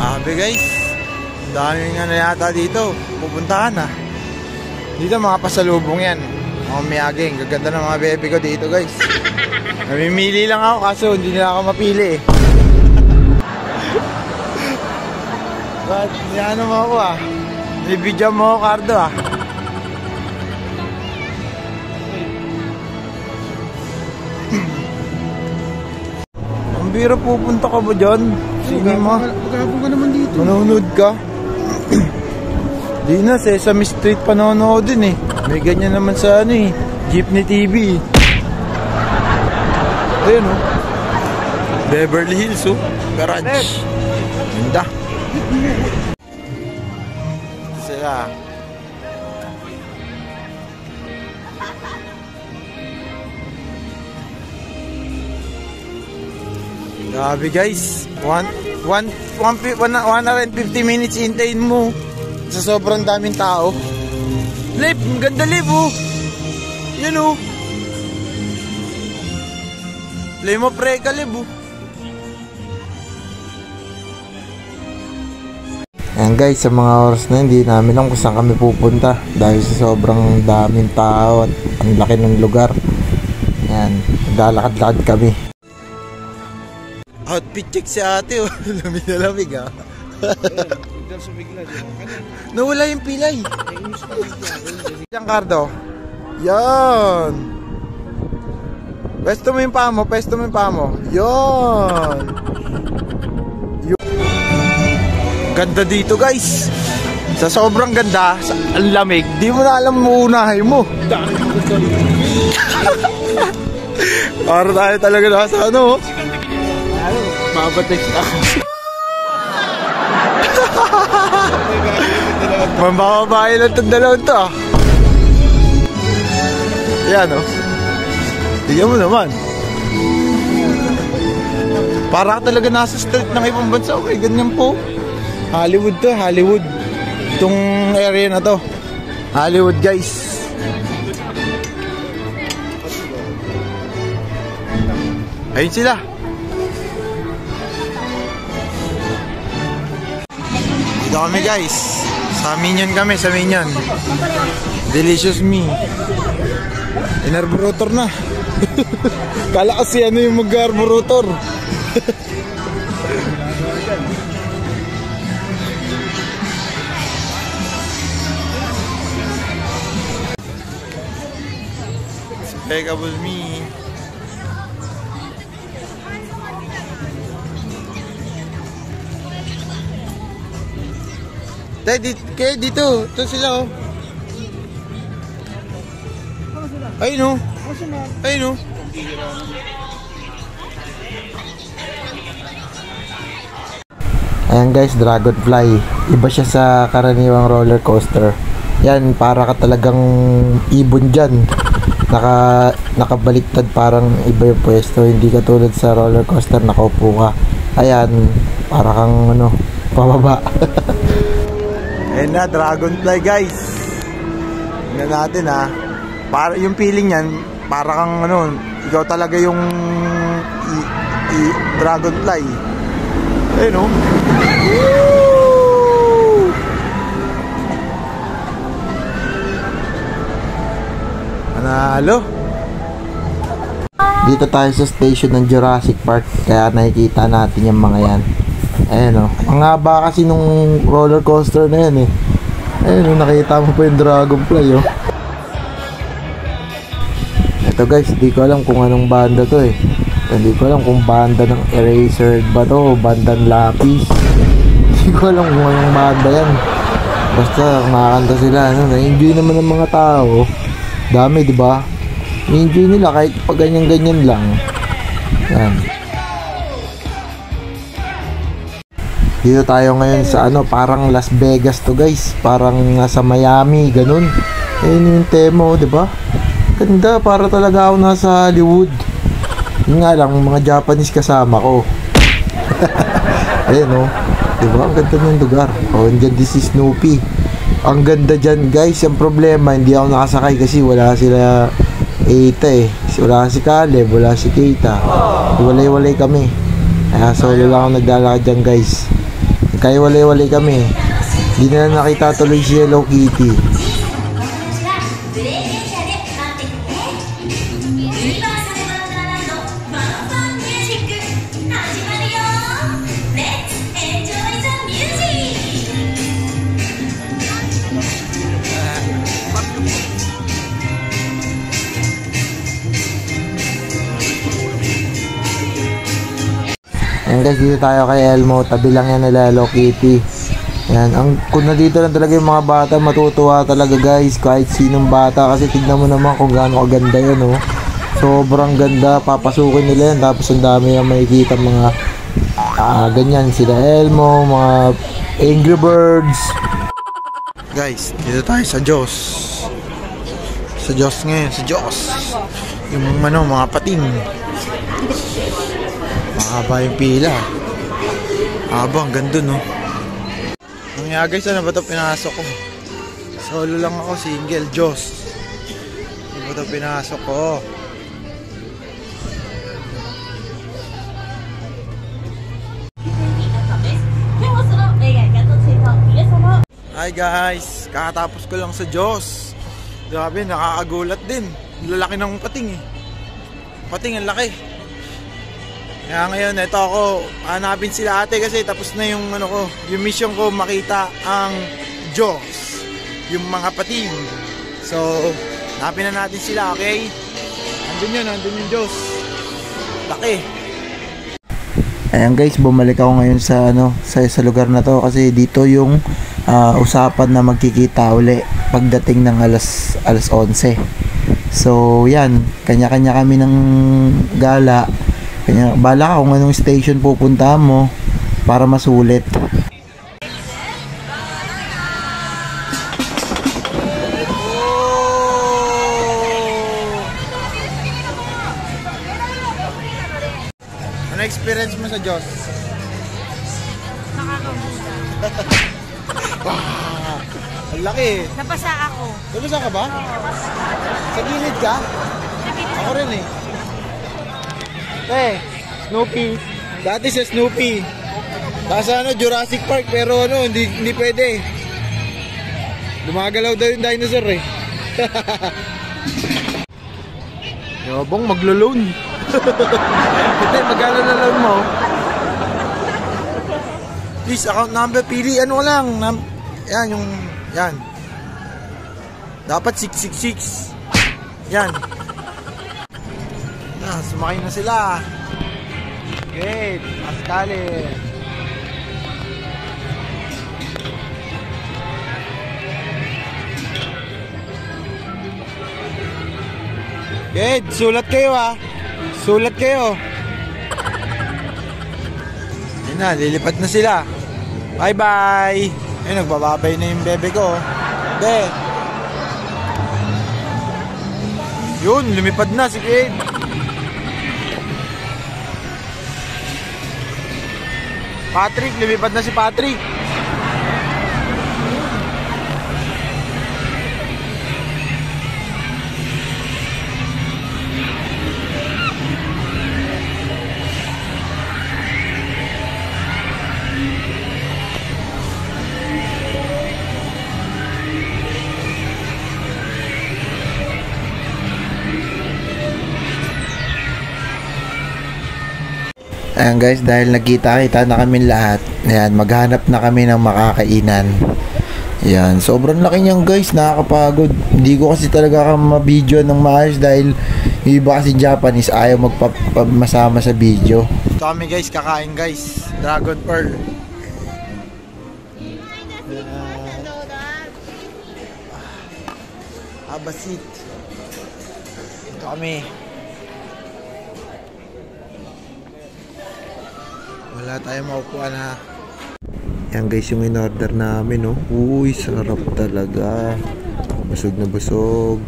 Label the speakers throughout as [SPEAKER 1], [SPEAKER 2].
[SPEAKER 1] Grabe guys, daming ano yata dito pupuntahan ha. Dito mga pasalubong yan, mga miyaging. Gaganda ng mga bebe ko dito guys. Namimili lang ako kaso hindi nila ako mapili eh. But ano mo ako ah, nibidyan mo ako Cardo ah. Ang bira, pupunta ka ba dyan? Sige mo,
[SPEAKER 2] magkabong ka naman dito.
[SPEAKER 1] manonood ka. Di na, Sesame Street panonood din eh. May ganyan naman sa ano eh, Jeepney TV. Ayun oh, Beverly Hills oh, garage. Ganda. Sila. Grabe guys, 150 minutes hintayin mo sa sobrang daming tao. Lip, ang ganda lip oh. Yan oh. Play mo pre ka lip oh. Ayan guys, sa mga oras na hindi namin alam kung saan kami pupunta dahil sa sobrang daming tao at ang laki ng lugar. Ayan, naglalakad-lakad kami. Outfit check si ate oh. Lamig na lamig ah. Nawala yung pilay. Yan Cardo. Yan. Pesto mo yung paa mo. Pesto mo yung paa mo. Yan. Ganda dito guys. Sa sobrang ganda, sa ang lamig, di mo na alam mo unahin mo. Para tayo talaga nasa ano. Mabatex ako. Mambababae lang itong dalawang to ah. Yan oh. Tignan mo naman. Para ka talaga nasa street ng ibang bansa. Okay, ganyan po. Hollywood to, Hollywood. Itong area na to Hollywood guys. Ayun sila. Dito kami guys. Sa Minion kami, sa Minion. Delicious me. Inarburator na. Kala kasi ano yung mag-arburator. Despicable me. Kaya dito, ito sila oh. Ayun oh. Ayun oh. Ayan guys, Dragonfly. Iba siya sa karaniwang roller coaster. Yan, para ka talagang ibon dyan. Nakabaliktad, parang iba yung pwesto. Hindi ka tulad sa roller coaster, nakaupo ka. Ayan, para kang ano, pababa. Ayan na, Dragonfly guys. Tingnan natin ha. Para, yung feeling yan, para kang ano, ikaw talaga yung Dragonfly. Ayun o. Panalo. Dito tayo sa station ng Jurassic Park, kaya nakikita natin yung mga yan. Ayan o. Ang haba kasi nung roller coaster na yan eh. Ayan o, nakita mo pa yung Dragonfly o. Ito guys, di ko alam kung anong banda to eh. Hindi ko alam kung banda ng Eraser ba to o banda ng Lapis. Hindi ko alam kung anong banda yan. Basta nakakanta sila, ano, na-enjoy naman ng mga tao. Dami, di ba? Na-enjoy nila kahit pag ganyan-ganyan lang. Yan. Dito tayo ngayon sa ano, parang Las Vegas to guys. Parang nasa Miami, ganun. Ayun yung tema, di ba? Ganda, para talaga ako nasa Hollywood. Yun nga lang, mga Japanese kasama ko. Ayan o, diba? Ang ganda ng lugar. O, andyan din si Snoopy. Ang ganda dyan guys. Ang problema, hindi ako nakasakay kasi wala sila Eita eh. Wala si Caleb, wala si Keita. Walay-walay kami. Kaya solo lang ako naglalakad dyan guys. Kaya wali-wali kami. Hindi na nakita tuloy si Hello Kitty. Ayan guys, dito tayo kay Elmo. Tabi lang yan nila Hello Kitty. Ayan, kung nandito lang talaga yung mga bata, matutuwa talaga guys. Kahit sinong bata, kasi tignan mo naman kung gaano kaganda yan, oh. Sobrang ganda, papasukin nila yan. Tapos ang dami yung makikita mga ganyan, sila Elmo, mga Angry Birds. Guys, dito tayo sa Diyos. Sa Diyos ngayon, sa Diyos. Yung mga pating. Mahaba yung pila. Haba, ang ganda, no? Nga guys, ano ba ito pinasok ko? Solo lang ako, single, Diyos. Ano ba ito pinasok ko? Hi guys, kakatapos ko lang sa Diyos. Grabe, nakakagulat din. Lalaki ng pating eh. Pating, ang laki. Kaya ngayon, ito ako, hanapin sila ate kasi tapos na yung yung mission ko makita ang Diyos, yung mga pating. So, hanapin na natin sila, okay? Nandun yung Diyos. Laki. Ayan guys, bumalik ako ngayon sa sa lugar na to kasi dito yung usapan na magkikita uli pagdating ng alas 11. So, yan, kanya-kanya kami ng gala. Kanya, bala ka kung anong station pupunta mo para masulit. Ano experience mo sa Diyos? Ang laki.
[SPEAKER 2] Napasa ako.
[SPEAKER 1] Napasa ka ba? Sa gilid ka? Ako rin eh. Snoopy. Dati sa Snoopy. Nasa Jurassic Park pero hindi pwede. Lumagalaw daw yung dinosaur eh. Yabong maglo-loan. Hindi, magkano na loan mo? Please, account number, pili lang. Yan. Dapat 666. Yan. Sumakay na sila. Great. Askali. Great. Sulat kayo Sulat kayo. Yan na. Lilipad na sila. Bye bye. Ayun, nagbababay na yung bebe ko. Yun. Lumipad na si Kate. Patrick, lumipad na si Patrick. Ayan guys, dahil nagkita-kita na kami lahat, ayan, maghanap na kami ng makakainan. Ayan, sobrang laki niyan guys, nakakapagod. Hindi ko kasi talaga ma-video ng maayos dahil yung iba kasi Japanese ayaw magpamasama sa video. Ito kami guys, kakain guys, Dragon Pearl. Abasit. Ito kami. Wala tayong makukuha na. Yan guys yung in-order namin, Uy, sarap talaga. Busog na busog.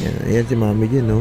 [SPEAKER 1] Yan si mami dyan,